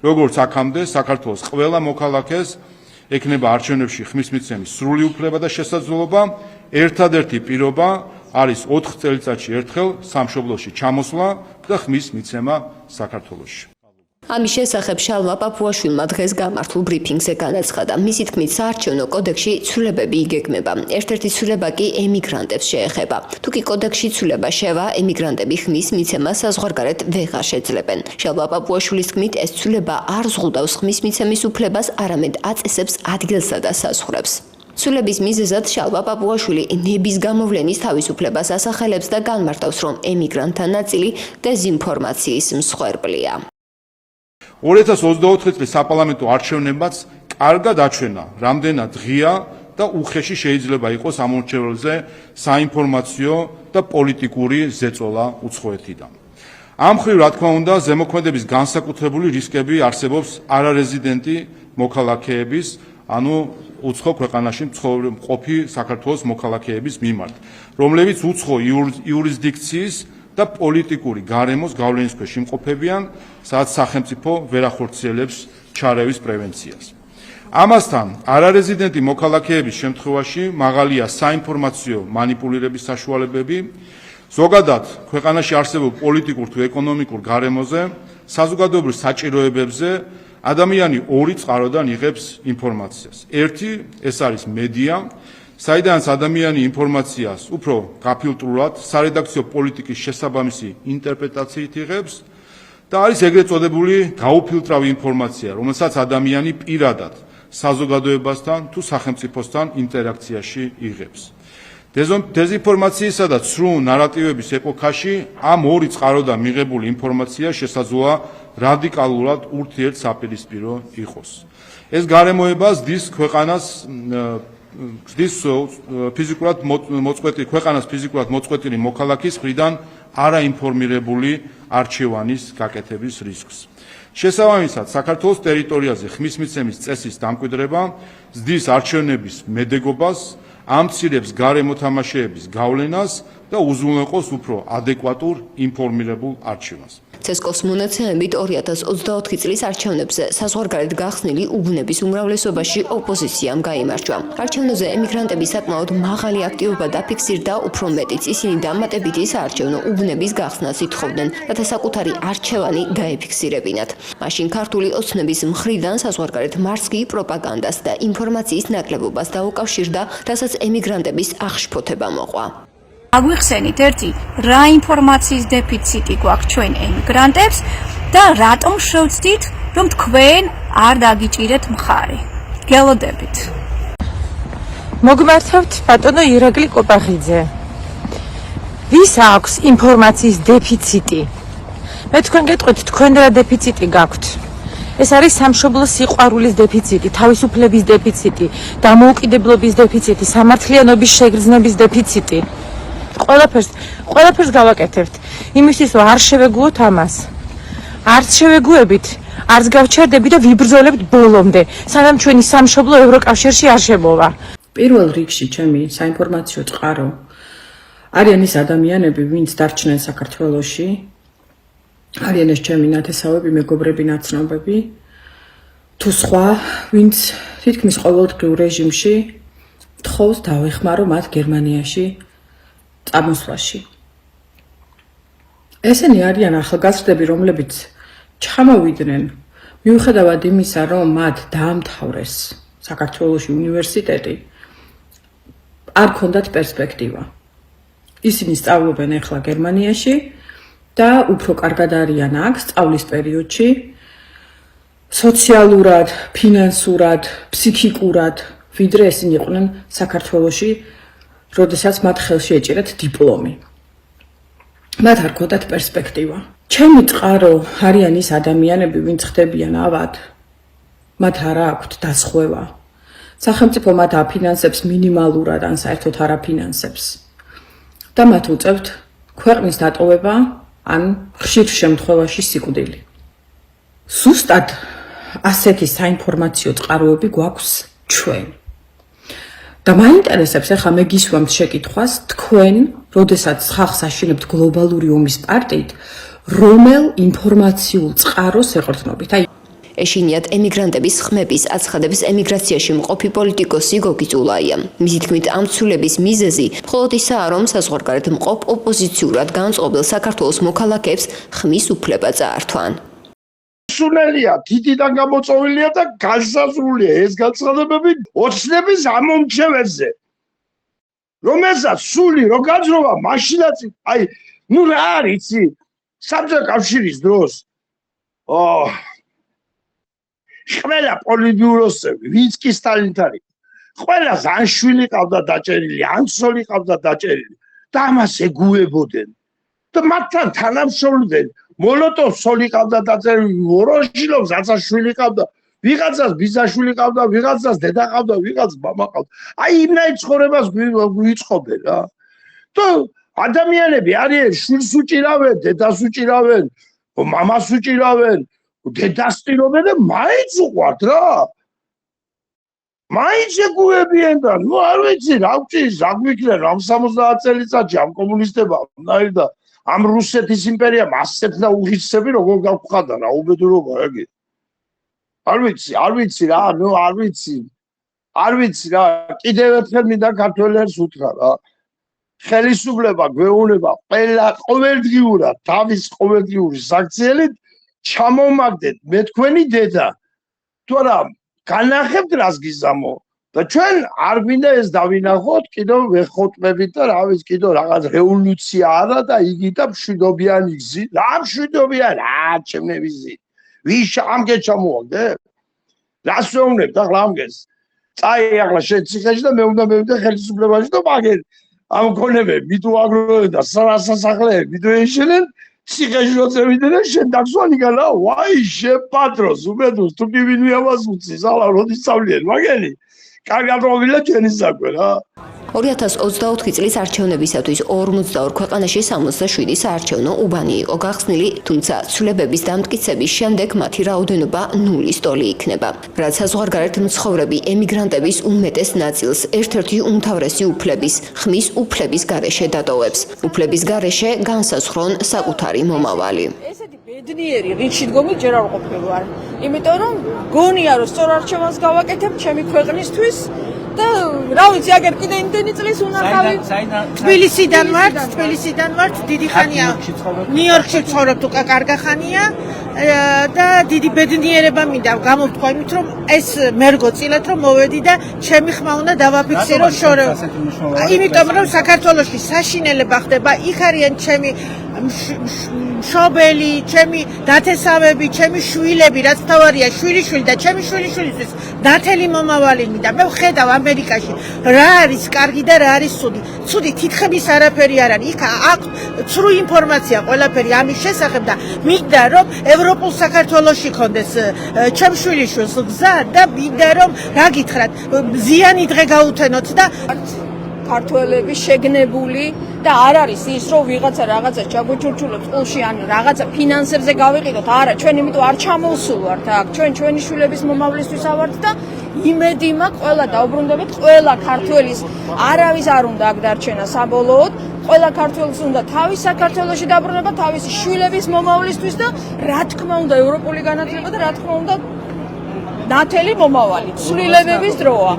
როგორც აქამდე საქართველოს ყველა მოქალაქეს ექნება არჩევნებში ხმის მიცემის სრული უფლება და შესაძლებლობა. ერთადერთი პირობა არის 4 წელიწადში ერთხელ სამშობლოში ჩამოსვლა და ხმის მიცემა საქართველოში. ამის შესახებ შალვა პაპუაშვილმა დღეს გამართულ ბრიფინგზე განაცხადა. მისი თქმით, საარჩევნო კოდექსში ცვლილებები იგეგმება. ერთ-ერთი ცვლილება კი ემიგრანტებს შეეხება. თუ კი კოდექსში ცვლილება შევა, ემიგრანტები ხმის მიცემას საზღვარგარეთ ვეღარ შეძლებენ. შალვა პაპუაშვილის თქმით, ეს ცვლილება არ ზღუდავს ხმის მიცემის უფლებას, არამედ აწესებს ადგილსა და საზღვრებს. ცვლილების მიზეზად შალვა პაპუაშვილი ნების გამოვლენის თავისუფლებას ასახელებს და განმარტავს, რომ ემიგრანტთა ნაწილი დეზინფორმაციის მსხვერპლია. 2024 წლის საპარლამენტო არჩევნებაც კარგად აჩვენა, რამდენად ღია და უხეში შეიძლება იყოს ამორჩეველზე საინფორმაციო და პოლიტიკური ზეწოლა უცხოეთიდან. ამ მხრივ, რა თქმა უნდა, ზემოქმედების განსაკუთრებული რისკები არსებობს არარეზიდენტი მოქალაქეების, ანუ უცხო ქვეყანაში მყოფი საქართველოს მოქალაქეების მიმართ, რომლებიც უცხო იურისდიქციის და პოლიტიკური გარემოს გავლენის ქვეშ იმყოფებიან, სადაც სახელმწიფო ვერ ახორციელებს ჩარევის პრევენციას. ამასთან, არარეზიდენტი მოქალაქეების შემთხვევაში მაღალია საინფორმაციო მანიპულირების საშუალებები, ზოგადად ქვეყანაში არსებულ პოლიტიკურ თუ ეკონომიკურ გარემოზე, საზოგადოებრივ საჭიროებებზე ადამიანი ორი წყაროდან იღებს ინფორმაციას. ერთი, ეს არის მედია, საიდანაც ადამიანი ინფორმაციას უფრო გაფილტრულად, სარედაქციო პოლიტიკის შესაბამისი ინტერპრეტაციით იღებს და არის ეგრეთ წოდებული გაუფილტრავი ინფორმაცია, რომელსაც ადამიანი პირადად საზოგადოებასთან თუ სახელმწიფოსთან ინტერაქციაში იღებს. დეზინფორმაციისა და ცრუ ნარატივების ეპოქაში ამ ორი წყაროდან მიღებული ინფორმაცია შესაძლოა რადიკალურად ურთიერთსაპირისპირო იყოს. ეს გარემოება ზრდის ქვეყანას ფიზიკურად მოწყვეტილი მოქალაქის მხრიდან არაინფორმირებული არჩევანის გაკეთების რისკს. შესაბამისად, საქართველოს ტერიტორიაზე ხმის მიცემის წესის დამკვიდრება ზრდის არჩევნების მედეგობას, ამცირებს გარემოთამაშეების გავლენას და უზრუნველყოფს უფრო ადეკვატურ ინფორმირებულ არჩევანს. ცესკოს მონაცემებით 2024 წლის არჩევნებზე საზღვარგარეთ გახსნილი უბნების უმრავლესობაში ოპოზიციამ გაიმარჯვა. არჩევნებზე ემიგრანტები საკმაოდ მაღალი აქტივობა დაფიქსირდა, უფრო მეტიც ისინი დამატებითი საარჩევნო უბნების გახსნას ითხოვდნენ, რათა საკუთარი არჩევანი გაეფიქსირებინათ. მაშინ ქართული ოცნების მხრიდან საზღვარგარეთ მარცხი კი პროპაგანდას და ინფორმაციის ნაკლებობას დაუკავშირდა, რასაც ემიგრანტების აღშფოთება მოყვა. აგვიხსენით ერთი, რა ინფორმაციის დეფიციტი გვაქვს ჩვენ ემიგრანტებს და რატომ შევცდით, რომ თქვენ არ დაგიჭირეთ მხარი. გელოდებით. მოგმართავთ ბატონო ირაკლი კოპახიძე. ვის აქვს ინფორმაციის დეფიციტი? მე თქვენ გეტყვით, თქვენ რა დეფიციტი გაქვთ? ეს არის სამშობლოს სიყვარულის დეფიციტი, თავისუფლების დეფიციტი, დამოუკიდებლობის დეფიციტი, სამართლიანობის შეგრძნების დეფიციტი. ყველაფერს გავაკეთებთ. იმისთვის რომ არ შევეგუოთ ამას. არც შევეგუებით, არც გავჩერდები და ვიბრძოლებთ ბოლომდე, სანამ ჩვენი სამშობლო ევროკავშირში არ შემოვა. პირველ რიგში ჩემი საინფორმაციო წყარო არიან ის ადამიანები, ვინც დარჩნენ საქართველოში. არიან ეს ჩემი ნათესავები, მეგობრები, ნაცნობები, თუ სხვა, ვინც თითქმის ყოველდღიურ რეჟიმში თხოვს დავეხმარო მათ გერმანიაში წამოსვლაში. ესენი არიან ახალგაზრდები, რომლებიც ჩამოვიდნენ მიუხედავად იმისა, რომ მათ დაამთავრეს საქართველოში უნივერსიტეტი, არ ქონდათ პერსპექტივა. ისინი სწავლობენ ახლა გერმანიაში და უფრო კარგად არიან აქ სწავლის პერიოდში, სოციალურად, ფინანსურად, ფსიქიკურად, ვიდრე ესენი იყვნენ საქართველოში, როდესაც მათ ხელში ეჭირათ დიპლომი. მათ არ ქონდათ პერსპექტივა. ჩემი წყარო არიან ის ადამიანები, ვინც ხდებიან ავად, მათ არ აქვთ დასხვევა. სახელმწიფო მათ აფინანსებს მინიმალურად ან საერთოდ არ აფინანსებს. და მათ უწევთ ქვეყნის დატოვება ან ხშირ შემთხვევაში სიკვდილი. ზუსტად ასეთი საინფორმაციო წყაროები გვაქვს ჩვენ. და მაინტერესებს, ახლა მე გისვამთ შეკითხვას, თქვენ, როდესაც ხალხს აშენებთ გლობალური ომის პარტიით, რომელ ინფორმაციულ წყაროს ეყრდნობით? ეშინიათ ემიგრანტების ხმების აცხადებს ემიგრაციაში მყოფი პოლიტიკოსი გოგი ზულაია. მისი თქმით, ამ ცვლილების მიზეზი მხოლოდ ისაა, რომ საზღვარგარეთ მყოფ ოპოზიციურად განწყობილ საქართველოს მოქალაქეებს ხმის უფლება წაართვან. სუნელია, თითიდან გამოწოვილია და განსაზღვრულია ეს განცხადებები ოცნების ამომრჩეველზე. რომელსაც სული რო გაძროვა, მაშინაც აი, ნუ რა არის იცი? საბჭოთა კავშირის დროს ყველა პოლიტბიუროსები, ვინც კი სტალინთან იყო, ყველას ან შვილი ყავდა დაჭერილი, ან ცოლი ყავდა დაჭერილი და ამას ეგუებოდნენ. და მათთან თანამშრომლობდნენ. მოლოტოვს ცოლი ყავდა დაჭერილი, ვოროშილოვს აცაშვილი ყავდა, ვიღაცას ბიძაშვილი ყავდა, ვიღაცას დედა ყავდა, ვიღაც მამა ყავდა. აი იმნაირ ცხოვრებას გვიწყობენ რა. და ადამიანები არიან შვილს უჭირავენ, დედას უჭირავენ, მამას უჭირავენ, დედას სტირობენ და მაინც უყვართ რა. მაინც ეგუებიან და ნუ არ ვიცი რა ვჭირს, რა გვიქნიან ამ 70 წელიწადში ამ კომუნისტებმა და ამ რუსეთის იმპერიამ ასეთ და უღირსები როგორ გავხადა რა უბედურობა ეგ. არ ვიცი რა, ნუ არ ვიცი რა, კიდევ ერთხელ მინდა ქართველებს უთხრა რა. ხელისუფლება გვეუბნება ყოველდღიურად თავის ყოველდღიური საქციელით ჩამომაგდეთ მე თქვენი დედა. თუ არა განახებთ რას გიზამო და ჩვენ არ გვინდა ეს დავინახოთ კიდევ ვეხოტმებით და რა ვიცი კიდევ რაღაც რევოლუცია არა და იგი და მშვიდობიანი გზი. რა მშვიდობიანი? ჩემნები ზი. ვის ამგე ჩამოვაგდე? რას ვეუბნებ და ღლამგეს? წაი ახლა შენ ციხეში და მე უნდა მევიდე ხელისუფლებაში და მაგერ ამ კონებები მიდუ აგროვენ და სასახლეები მიდუ ეშენენ ციხეში როწევიდე და შენ დაგსვანიგანა ვაი შეპატროს უბედურს თუ კი ვინ მიამას უცის ახლა როდის წავლიან მაგელი კარგად მოვიდა ჩვენი საქმე რა 2024 წლის არჩევნებისათვის 52 ქვეყანაში 67 საარჩევნო უბანი იყო გახსნილი, თუმცა ცვლილებების დამტკიცების შემდეგ მათი რაოდენობა 0-ის ტოლი იქნება. რაც საზღვარგარეთ მცხოვრები ემიგრანტების უმეტეს ნაწილს ერთ-ერთი უმთავრესი უფლების, ხმის უფლების გარეშე დატოვებს. უფლების გარეშე განსაზღვრონ საკუთარი მომავალი. ესეთი ბედნიერი რიგში დგომი ჯერ არ ყოფილვარ. იმიტომ რომ გონია რომ სწორ არჩევანს გავაკეთებ ჩემი ქვეყნისთვის და რა ვიცი აგერ კიდე იმდენი წლის უნარყავი თბილისიდან ვართ დიდი ხანია ნიუ-იორკში ვცხოვრობ თუ კარგა ხანია და დიდი ბედნიერება მინდა გამოვთქვა იმით რომ ეს მერგო წილად რომ მოვედი და ჩემი ხმა უნდა დავაფიქსირო შორე იმიტომ რომ საქართველოში საშინელება ხდება იქ არიან ჩემი მშობელი, ჩემი დათესავები, ჩემი შვილები, რაც თავარია შვილიშვილი და ჩემი შვილიშვილისთვის ნათელი მომავალი მინდა. მე ვხედავ ამერიკაში რა არის კარგი და რა არის ცუდი. ცუდი თითქმის არაფერი არ არის. იქ აქვს ცრუ ინფორმაცია ყველაფერი ამის შესახებ და მინდა რომ ევროპულ საქართველოში კონდეს ჩემ შვილიშვილს გზა და მინდა რომ რა გითხრათ ზიანი დღე გაუთენოთ და ქართველები შეგნებული და არ არის ის რომ ვიღაცა რაღაცა ჩაგვეჩურჩულებს ყულში ან რაღაცა ფინანსებზე გავიყიდოთ არა ჩვენ იმიტომ არ ჩამოვსულვართ აქ ჩვენი შვილების მომავლისთვის ავართ და იმედი მაქვს ყველა დაუბრუნდებით ყველა ქართველის არავის არ უნდა აქ დარჩენა საბოლოოდ ყველა ქართველს უნდა თავის საქართველოში დაბრუნება თავისი შვილების მომავლისთვის და რა თქმა უნდა ევროპული განათლება და რა თქმა უნდა ნათელი მომავალი ცვლილებების დროა